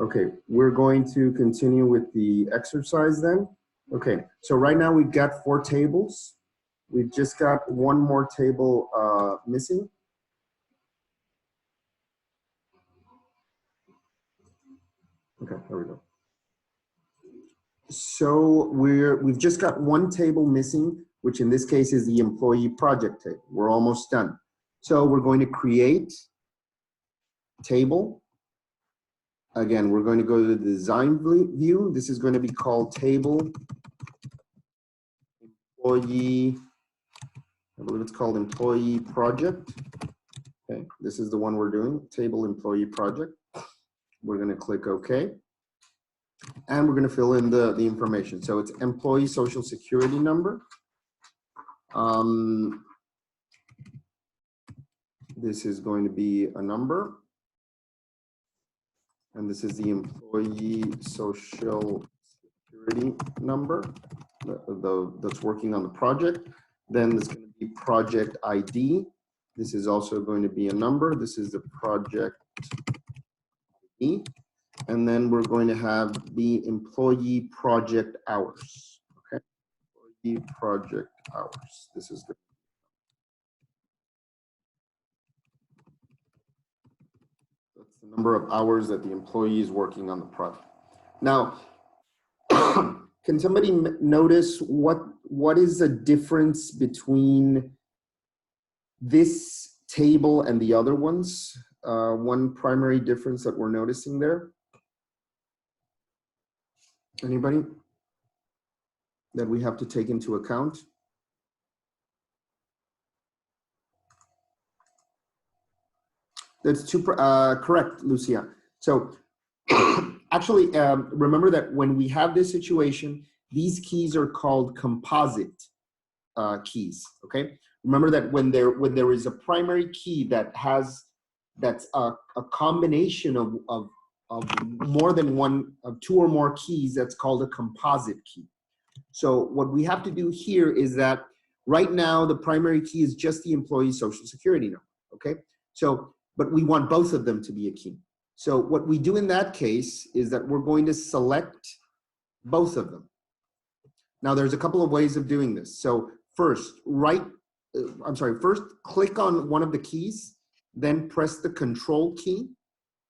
Okay, we're going to continue with the exercise then. Okay, so right now we've got 4 tables. We've just got one more table missing. Okay, there we go. So we've just got one table missing, which in this case is the employee project table. We're almost done. So we're going to create table. Again, we're going to go to the design view. This is going to be called table employee, I believe it's called employee project. Okay, this is the one we're doing, table employee project. We're going to click OK. And we're going to fill in the information. So it's employee social security number. This is going to be a number. And this is the employee social security number that's working on the project. Then there's going to be project ID. This is also going to be a number. This is the project ID. And then we're going to have the employee project hours. Okay, employee project hours. This is the number of hours that the employee is working on the project. Now, can somebody notice what is the difference between this table and the other ones? One primary difference that we're noticing there. Anybody that we have to take into account? That's correct, Lucia. So actually, remember that when we have this situation, these keys are called composite keys. Okay. Remember that when there is a primary key that's a combination of more than one of 2 or more keys, that's called a composite key. So what we have to do here is that right now the primary key is just the employee social security number. Okay. So but we want both of them to be a key. So what we do in that case is that we're going to select both of them. Now there's a couple of ways of doing this. So first, first click on one of the keys, then press the control key,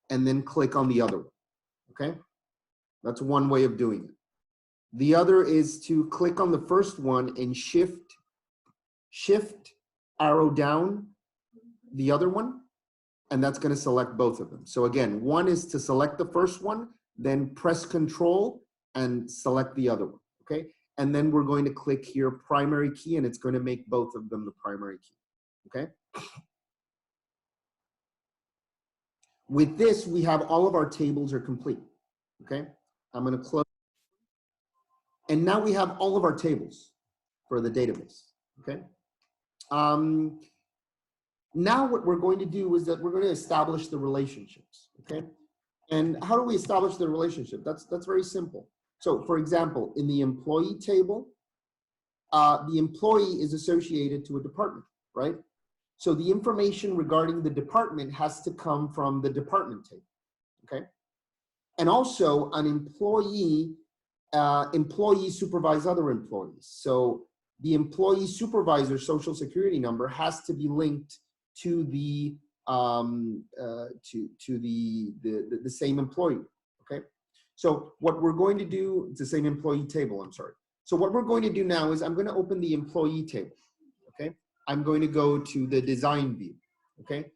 and then click on the other one, okay? That's one way of doing it. The other is to click on the first one and shift arrow down the other one, and that's going to select both of them. So again, one is to select the first one, then press control and select the other one, okay? And then we're going to click here primary key, and it's going to make both of them the primary key, okay? With this, we have all of our tables are complete, okay? I'm going to close. And now we have all of our tables for the database, okay? Now what we're going to do is that we're going to establish the relationships, okay? And how do we establish the relationship? That's very simple. So for example, in the employee table, the employee is associated to a department, right? So the information regarding the department has to come from the department table, okay? And also an employee supervise other employees. So the employee supervisor social security number has to be linked to the the same employee, okay? So what we're going to do, it's the same employee table, I'm sorry. So what we're going to do now is I'm going to open the employee table, okay? I'm going to go to the design view, okay?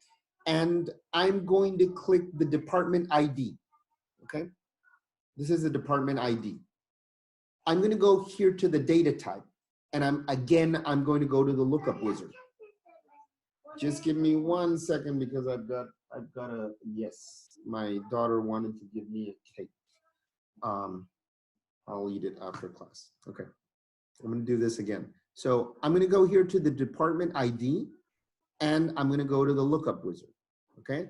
And I'm going to click the department ID, okay? This is the department ID. I'm going to go here to the data type, and I'm going to go to the lookup wizard. Just give me 1 second because I've got a, yes, my daughter wanted to give me a cake. I'll eat it after class. Okay, I'm going to do this again. So I'm going to go here to the department ID, and I'm going to go to the lookup wizard, okay?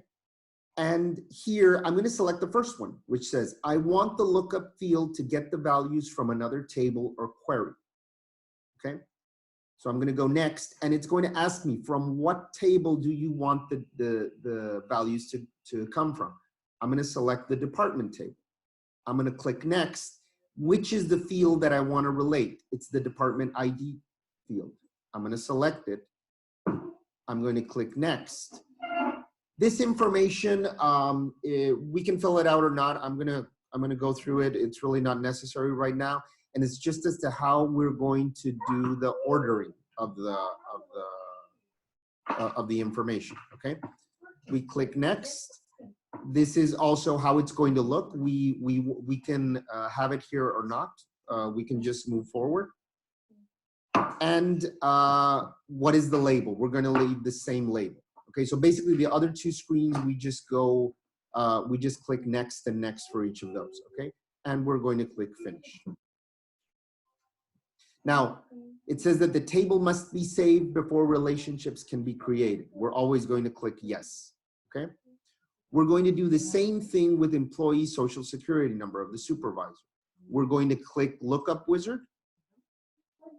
And here I'm going to select the first one, which says, I want the lookup field to get the values from another table or query, okay? So I'm going to go next, and it's going to ask me from what table do you want the values to come from? I'm going to select the department table. I'm going to click next. Which is the field that I want to relate? It's the department ID field. I'm going to select it. I'm going to click next. This information, we can fill it out or not. I'm gonna go through it. It's really not necessary right now, and it's just as to how we're going to do the ordering of the information. Okay, we click next. This is also how it's going to look. We can have it here or not. We can just move forward. And what is the label? We're going to leave the same label. Okay, so basically the other two screens, we just click next and next for each of those, okay? And we're going to click finish. Now, it says that the table must be saved before relationships can be created. We're always going to click yes, okay? We're going to do the same thing with employee social security number of the supervisor. We're going to click lookup wizard.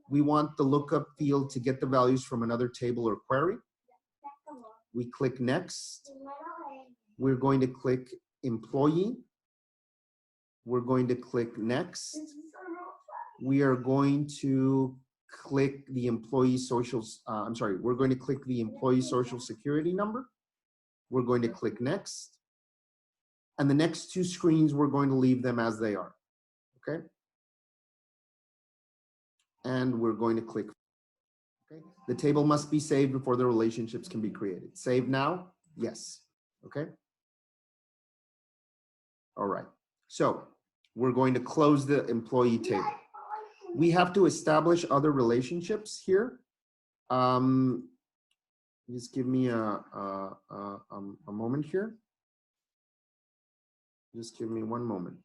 We want the lookup field to get the values from another table or query. We click next. We're going to click employee. We're going to click next. We are going to click the employee social, we're going to click the employee social security number. We're going to click next. And the next two screens, we're going to leave them as they are, okay? And we're going to click. Okay. The table must be saved before the relationships can be created. Save now? Yes. Okay. All right. So we're going to close the employee table. We have to establish other relationships here. Just give me a moment here. Just give me one moment.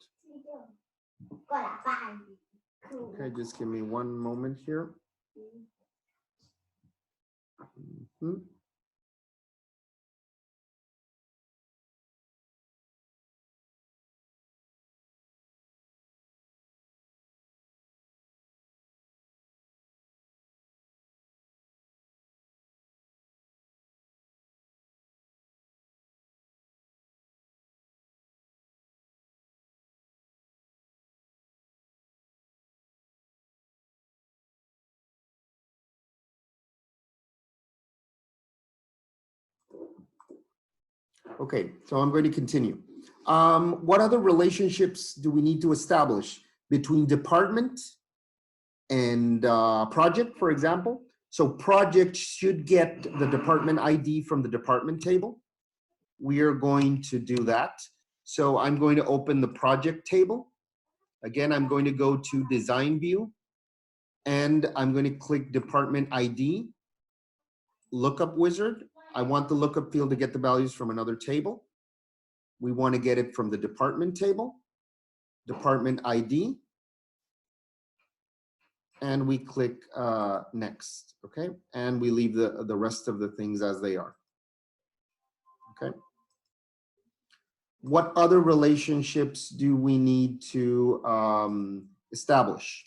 Okay, just give me one moment here. Okay, so I'm going to continue. What other relationships do we need to establish between department and project, for example? So project should get the department ID from the department table. We are going to do that. So I'm going to open the project table. Again, I'm going to go to design view and I'm going to click department ID, lookup wizard. I want the lookup field to get the values from another table. We want to get it from the department table, department ID, and we click next, okay? And we leave the rest of the things as they are, okay? What other relationships do we need to establish?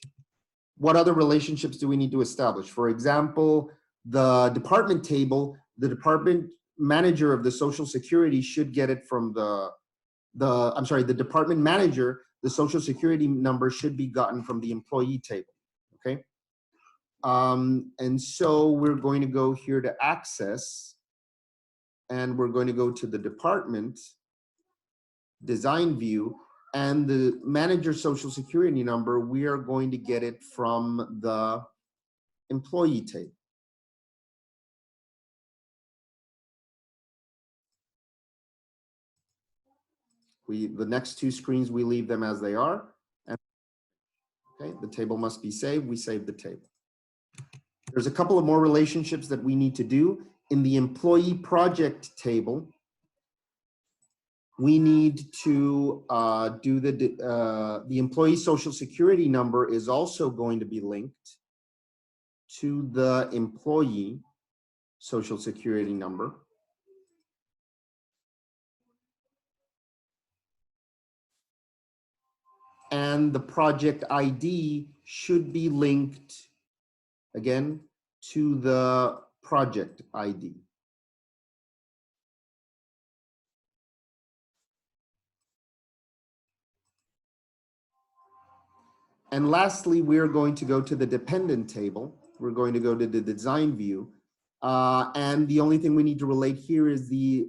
What other relationships do we need to establish? For example, the department table, the department manager of the Social Security should get it from the department manager, the Social Security number should be gotten from the employee table, okay? And so we're going to go here to access, and we're going to go to the department, design view, and the manager Social Security number, we are going to get it from the employee table. The next two screens, we leave them as they are. And, okay, the table must be saved. We save the table. There's a couple of more relationships that we need to do. In the employee project table, we need to do the employee Social Security number is also going to be linked to the employee Social Security number. And the project ID should be linked, again, to the project ID. And lastly, we're going to go to the dependent table. We're going to go to the design view. And the only thing we need to relate here is the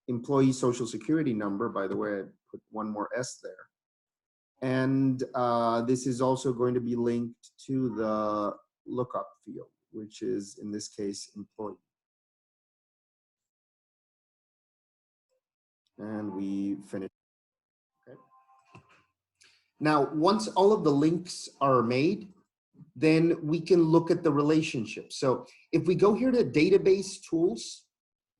employee social security number. By the way, I put one more S there. And this is also going to be linked to the lookup field, which is in this case employee. And we finish. Okay. Now, once all of the links are made, then we can look at the relationship. So if we go here to database tools,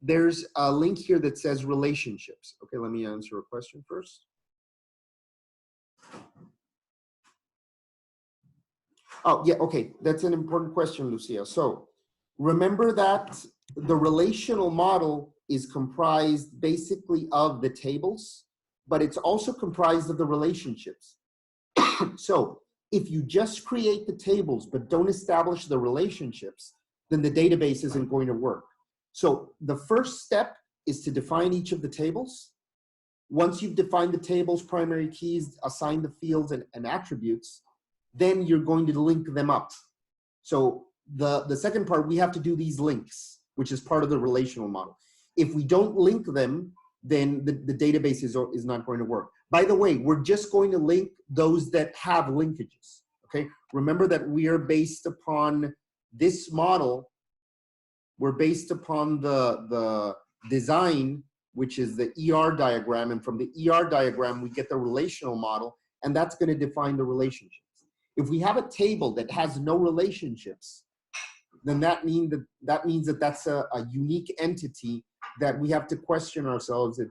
there's a link here that says relationships. Okay, let me answer a question first. Oh, yeah, okay, that's an important question, Lucia. So remember that the relational model is comprised basically of the tables, but it's also comprised of the relationships. So if you just create the tables but don't establish the relationships, then the database isn't going to work. So the first step is to define each of the tables. Once you've defined the tables, primary keys, assign the fields and attributes, then you're going to link them up. So the second part, we have to do these links, which is part of the relational model. If we don't link them, then the database is not going to work. By the way, we're just going to link those that have linkages, okay? Remember that we are based upon this model. We're based upon the design, which is the ER diagram. And from the ER diagram, we get the relational model, and that's going to define the relationships. If we have a table that has no relationships, then that means that that's a unique entity that we have to question ourselves if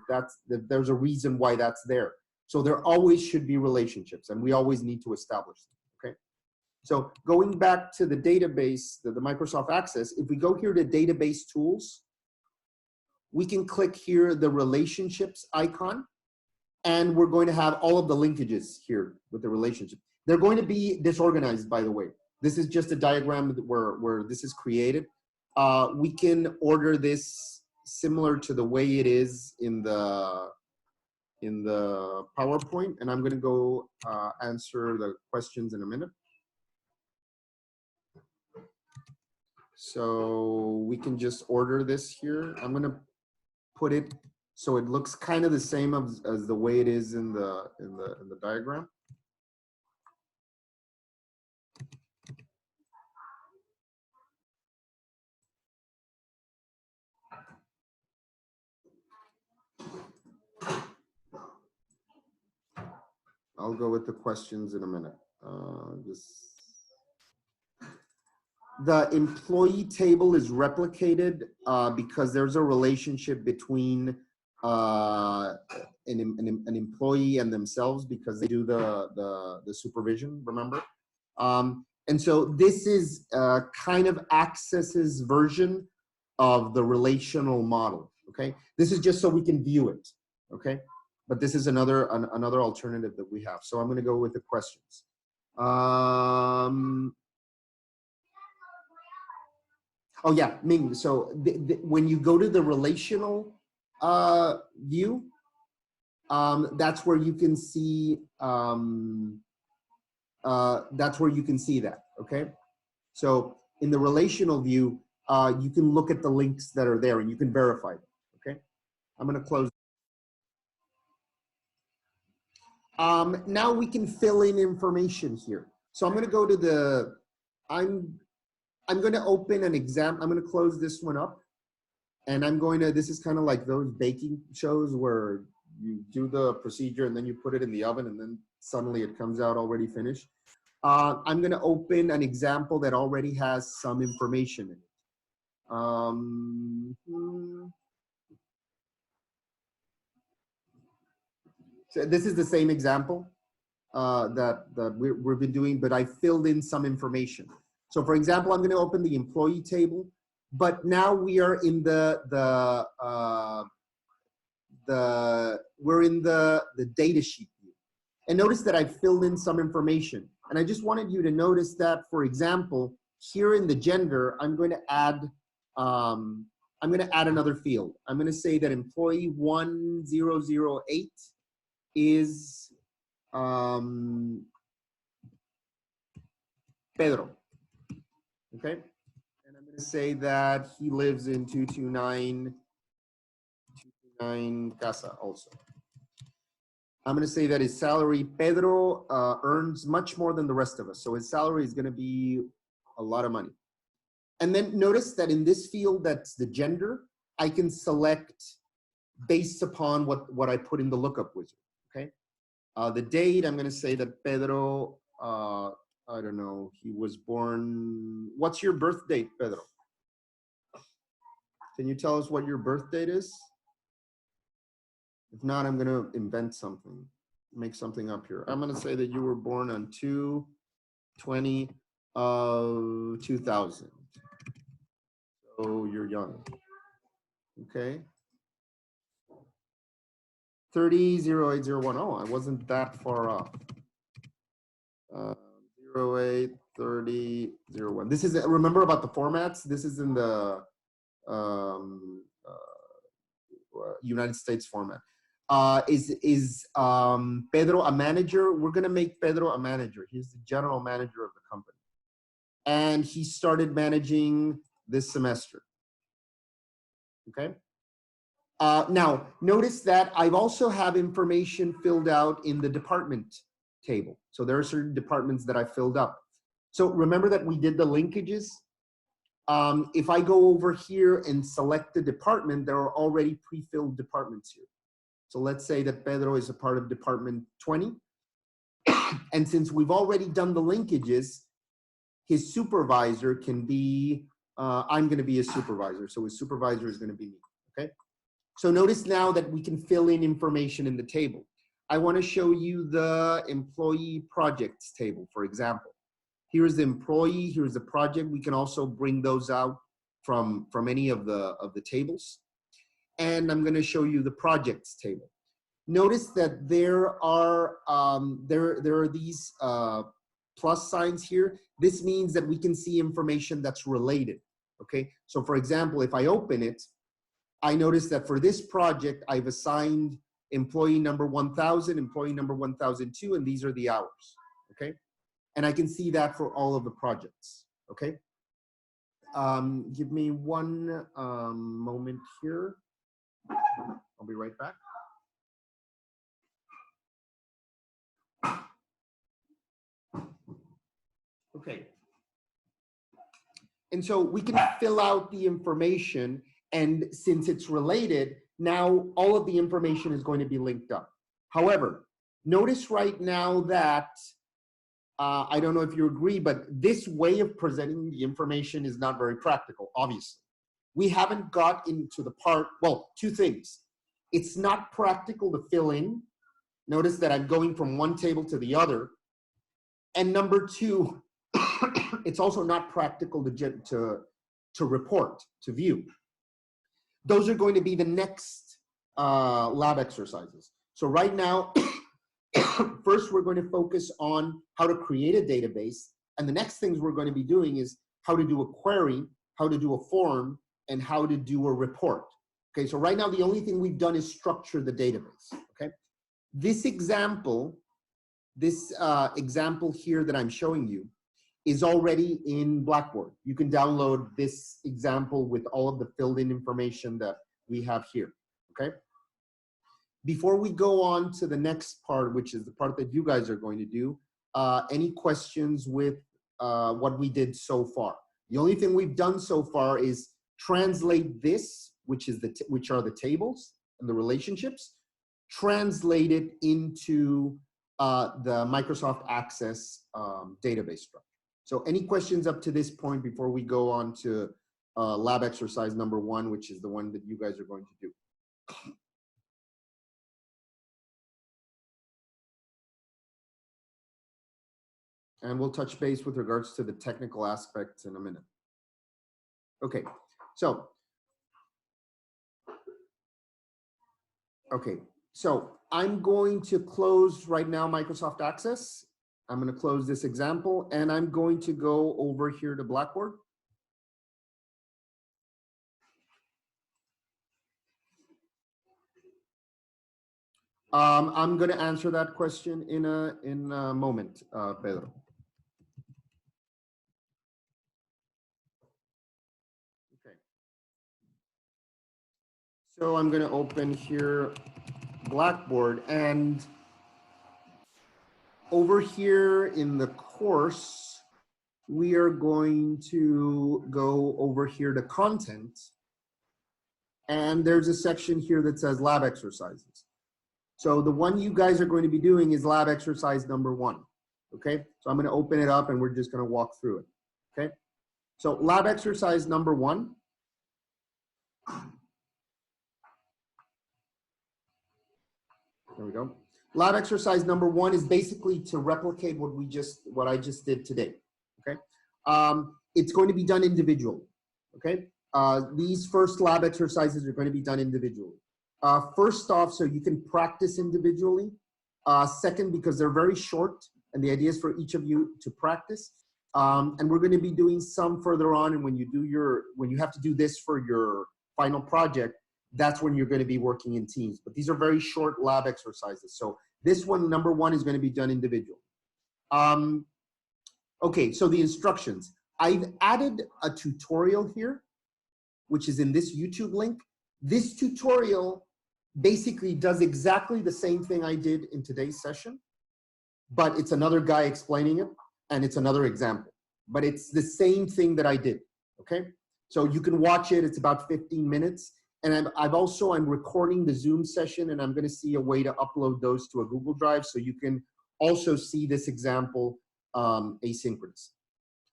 there's a reason why that's there. So there always should be relationships, and we always need to establish them, okay? So going back to the database, the Microsoft Access, if we go here to database tools, we can click here the relationships icon, and we're going to have all of the linkages here with the relationship. They're going to be disorganized, by the way. This is just a diagram where this is created. We can order this similar to the way it is in the PowerPoint, and I'm going to go answer the questions in a minute. So we can just order this here. I'm going to put it so it looks kind of the same as the way it is in the diagram. I'll go with the questions in a minute. The employee table is replicated because there's a relationship between an employee and themselves because they do the supervision, remember? And so this is kind of Access's version of the relational model, okay? This is just so we can view it, okay? But this is another alternative that we have. So I'm gonna go with the questions. Oh yeah, Ming, so when you go to the relational view, that's where you can see, that, okay? So in the relational view, you can look at the links that are there and you can verify them, okay? I'm gonna close. Now we can fill in information here. So I'm gonna go to the, I'm gonna open an exam. I'm gonna close this one up and I'm going to, this is kind of like those baking shows where you do the procedure and then you put it in the oven and then suddenly it comes out already finished. I'm gonna open an example that already has some information in it. So this is the same example that we've been doing, but I filled in some information. So for example, I'm going to open the employee table, but now we are in we're in the data sheet view. And notice that I filled in some information. And I just wanted you to notice that, for example, here in the gender, I'm going to add another field. I'm going to say that employee 1008 is Pedro. Okay, and I'm going to say that he lives in 229 Casa also. I'm going to say that his salary, Pedro earns much more than the rest of us. So his salary is going to be a lot of money. And then notice that in this field, that's the gender, I can select based upon what I put in the lookup wizard, okay? The date, I'm going to say that Pedro, I don't know, he was born, what's your birth date, Pedro? Can you tell us what your birth date is? If not, I'm going to invent something, make something up here. I'm going to say that you were born on 2/20/2000. So you're young. Okay. 30/08/01. Oh, I wasn't that far off. 08/30/01. This is, remember about the formats? This is in the United States format. Is Pedro a manager? We're going to make Pedro a manager. He's the general manager of the company. And he started managing this semester. Okay. Now, notice that I've also have information filled out in the department table. So there are certain departments that I filled up. So remember that we did the linkages. If I go over here and select the department, there are already pre-filled departments here. So let's say that Pedro is a part of department 20. And since we've already done the linkages, his supervisor can be, I'm going to be a supervisor. So his supervisor is going to be me, okay? So notice now that we can fill in information in the table. I want to show you the employee projects table, for example. Here's the employee, here's the project. We can also bring those out from any of the tables. And I'm going to show you the projects table. Notice that there are these plus signs here. This means that we can see information that's related. Okay, so for example, if I open it, I notice that for this project, I've assigned employee number 1000, employee number 1002, and these are the hours. Okay, and I can see that for all of the projects. Okay, give me one moment here. I'll be right back. Okay. And so we can fill out the information, and since it's related, now all of the information is going to be linked up. However, notice right now that, I don't know if you agree, but this way of presenting the information is not very practical, obviously. We haven't got into the part, well, two things. It's not practical to fill in. Notice that I'm going from one table to the other. And number two, it's also not practical to report, to view. Those are going to be the next lab exercises. So right now, first we're going to focus on how to create a database. And the next things we're going to be doing is how to do a query, how to do a form, and how to do a report. Okay, so right now the only thing we've done is structure the database. Okay, this example here that I'm showing you is already in Blackboard. You can download this example with all of the filled in information that we have here, okay? Before we go on to the next part, which is the part that you guys are going to do, any questions with what we did so far? The only thing we've done so far is translate this, which are the tables and the relationships, translate it into the Microsoft Access database structure. So any questions up to this point before we go on to lab exercise number 1, which is the one that you guys are going to do? And we'll touch base with regards to the technical aspects in a minute. Okay, so I'm going to close right now Microsoft Access. I'm going to close this example, and I'm going to go over here to Blackboard. I'm going to answer that question in a moment, Pedro. So I'm going to open here Blackboard, and over here in the course, we are going to go over here to content, and there's a section here that says lab exercises. So the one you guys are going to be doing is lab exercise number 1. Okay, so I'm going to open it up and we're just going to walk through it. Okay, so lab exercise number 1. There we go. Lab exercise number 1 is basically to replicate what I just did today. Okay, it's going to be done individually. Okay, these first lab exercises are going to be done individually. First off, so you can practice individually. Second, because they're very short, and the idea is for each of you to practice. And we're going to be doing some further on, and when you have to do this for your final project, that's when you're going to be working in teams. But these are very short lab exercises. So this one, number 1, is going to be done individually. Okay, so the instructions. I've added a tutorial here, which is in this YouTube link. This tutorial basically does exactly the same thing I did in today's session, but it's another guy explaining it, and it's another example. But it's the same thing that I did, okay? So you can watch it, it's about 15 minutes. And I'm recording the Zoom session, and I'm gonna see a way to upload those to a Google Drive so you can also see this example asynchronous.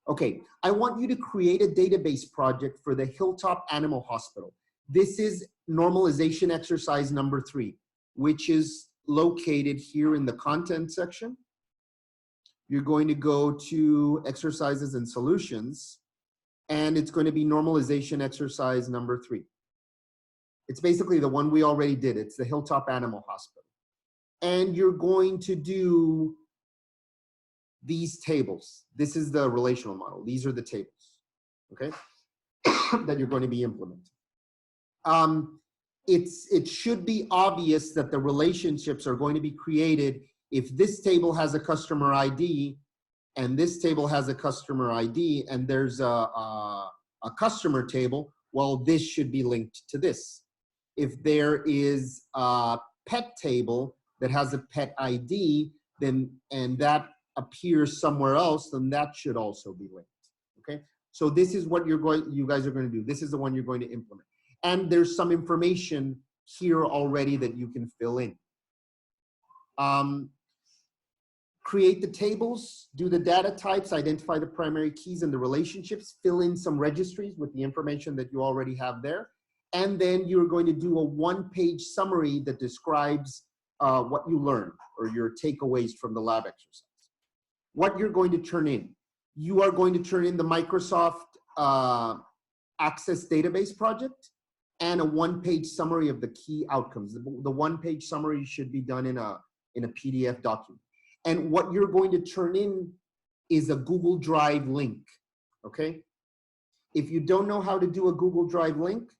Okay, I want you to create a database project for the Hilltop Animal Hospital. This is normalization exercise number 3, which is located here in the content section. You're going to go to exercises and solutions, and it's going to be normalization exercise number 3. It's basically the one we already did. It's the Hilltop Animal Hospital. And you're going to do these tables. This is the relational model. These are the tables, okay, that you're going to be implementing. It should be obvious that the relationships are going to be created if this table has a customer ID and this table has a customer ID and there's a customer table, well, this should be linked to this. If there is a pet table that has a pet ID, then and that appears somewhere else, then that should also be linked. Okay, so this is what you guys are going to do. This is the one you're going to implement, and there's some information here already that you can fill in. Create the tables, do the data types, identify the primary keys and the relationships, fill in some registries with the information that you already have there. And then you're going to do a 1-page summary that describes what you learned or your takeaways from the lab exercise. What you're going to turn in. You are going to turn in the Microsoft Access Database project and a 1-page summary of the key outcomes. The 1-page summary should be done in a PDF document. And what you're going to turn in is a Google Drive link, okay? If you don't know how to do a Google Drive link,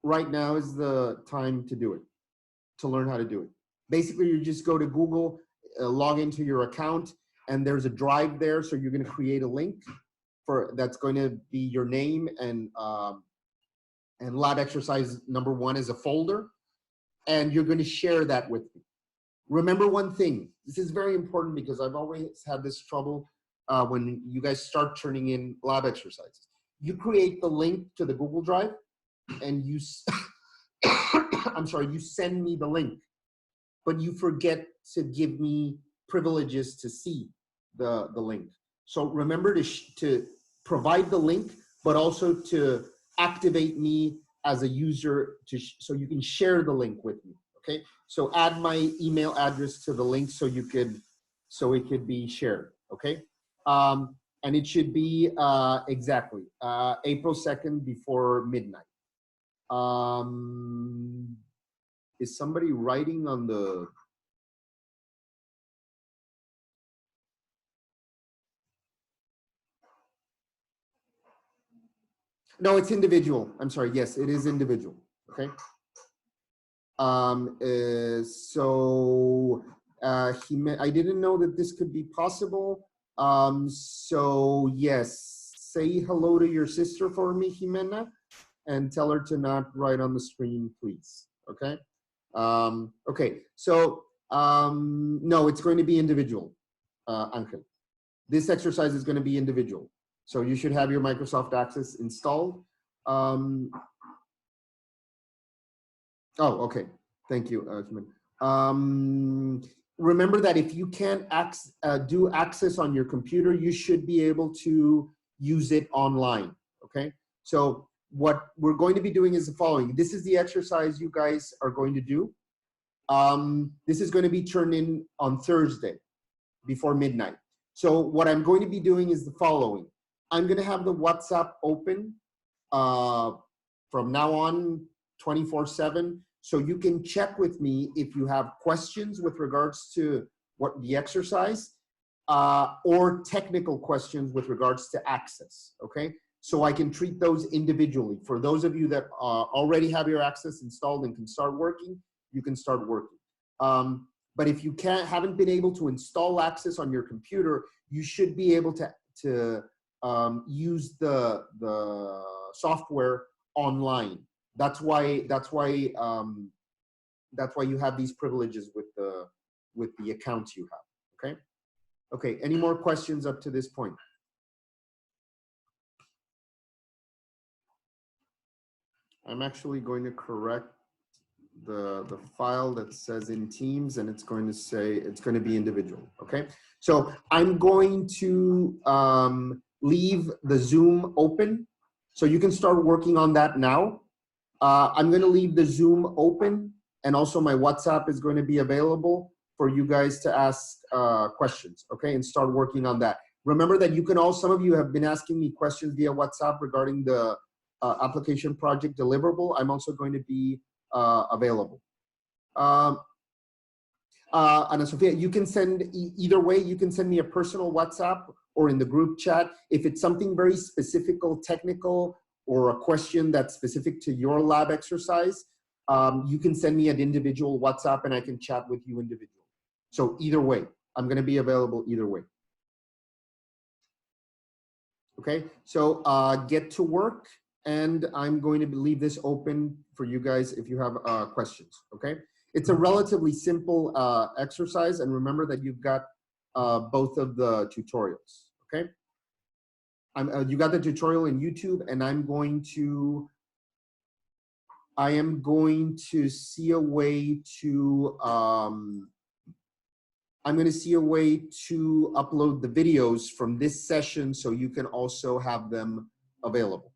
right now is the time to do it, to learn how to do it. Basically, you just go to Google, log into your account, and there's a drive there, so you're gonna create a link that's going to be your name, and lab exercise number 1 is a folder, and you're gonna share that with me. Remember one thing, this is very important because I've always had this trouble when you guys start turning in lab exercises. You create the link to the Google Drive, and you, you send me the link, but you forget to give me privileges to see the link. So remember to provide the link, but also to activate me as a user so you can share the link with me, okay? So add my email address to the link so it could be shared, okay? And it should be exactly April 2nd before midnight. Is somebody writing on the? No, it's individual. I'm sorry. Yes, it is individual. Okay. I didn't know that this could be possible. So yes, say hello to your sister for me, Jimena. and tell her to not write on the screen, please. Okay. Okay. So no, it's going to be individual, Angel. This exercise is going to be individual. So you should have your Microsoft Access installed. Oh, okay. Thank you, Husman. Remember that if you can't do access on your computer, you should be able to use it online, okay? So what we're going to be doing is the following. This is the exercise you guys are going to do. This is going to be turned in on Thursday before midnight. So what I'm going to be doing is the following. I'm going to have the WhatsApp open from now on 24/7. So you can check with me if you have questions with regards to what the exercise or technical questions with regards to access, okay? So I can treat those individually. For those of you that already have your access installed and can start working, you can start working. But if you haven't been able to install access on your computer, you should be able to use the software online. That's why you have these privileges with the accounts you have. Okay. Okay. Any more questions up to this point? I'm actually going to correct the file that says in Teams, and it's going to say it's going to be individual. Okay. So I'm going to leave the Zoom open, so you can start working on that now. I'm going to leave the Zoom open, and also my WhatsApp is going to be available for you guys to ask questions, okay, and start working on that. Remember that you can all, some of you have been asking me questions via WhatsApp regarding the application project deliverable. I'm also going to be available. Ana Sofia, you can send, either way, you can send me a personal WhatsApp or in the group chat. If it's something very specific, technical, or a question that's specific to your lab exercise, you can send me an individual WhatsApp and I can chat with you individually. So either way, I'm going to be available either way. Okay, so get to work, and I'm going to leave this open for you guys if you have questions, okay? It's a relatively simple exercise, and remember that you've got both of the tutorials, okay? You got the tutorial in YouTube, and I am going to see a way to upload the videos from this session so you can also have them available.